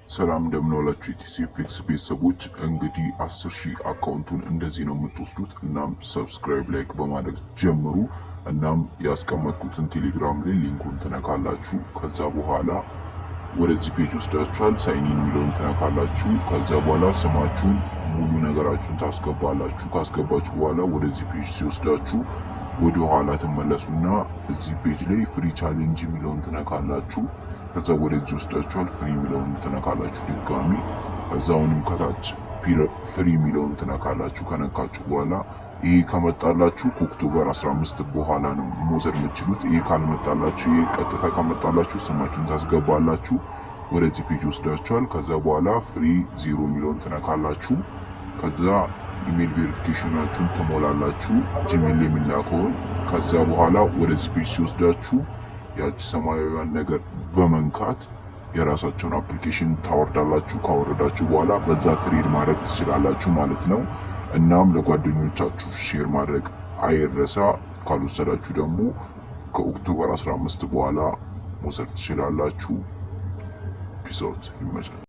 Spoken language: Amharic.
ሰላም እንደምን ዋላችሁ የቲሲኤፍኤክስ ቤተሰቦች። እንግዲህ 10,000 አካውንቱን እንደዚህ ነው የምትወስዱት። እናም ሰብስክራይብ ላይክ በማድረግ ጀምሩ። እናም ያስቀመጥኩትን ቴሌግራም ላይ ሊንኩን ትነካላችሁ። ከዛ በኋላ ወደዚህ ፔጅ ወስዳችኋል። ሳይኒን የሚለውን ትነካላችሁ። ከዛ በኋላ ስማችሁን ሙሉ ነገራችሁን ታስገባላችሁ። ካስገባችሁ በኋላ ወደዚህ ፔጅ ሲወስዳችሁ ወደ ኋላ ትመለሱና እዚህ ፔጅ ላይ ፍሪ ቻሌንጅ የሚለውን ትነካላችሁ። ከዛ ወደዚህ ወስዳችኋል። ፍሪ የሚለውን ትነካላችሁ ድጋሚ። ከዛውንም ከታች ፍሪ የሚለውን ትነካላችሁ። ከነካችሁ በኋላ ይሄ ከመጣላችሁ ከኦክቶበር 15 በኋላ ነው መውሰድ የምትችሉት። ይሄ ካልመጣላችሁ፣ ይሄ ቀጥታ ከመጣላችሁ ስማችሁን ታስገባላችሁ። ወደዚህ ፔጅ ወስዳችኋል። ከዛ በኋላ ፍሪ 0 የሚለውን ትነካላችሁ። ከዛ ኢሜል ቬሪፊኬሽናችሁን ትሞላላችሁ፣ ጂሜል የሚላከውን። ከዛ በኋላ ወደዚህ ፔጅ ሲወስዳችሁ ያቺ ሰማያዊያን ነገር በመንካት የራሳቸውን አፕሊኬሽን ታወርዳላችሁ። ካወረዳችሁ በኋላ በዛ ትሬድ ማድረግ ትችላላችሁ ማለት ነው። እናም ለጓደኞቻችሁ ሼር ማድረግ አይረሳ። ካልወሰዳችሁ ደግሞ ከኦክቶበር 15 በኋላ መውሰድ ትችላላችሁ። ፒስ አውት። ይመቻል።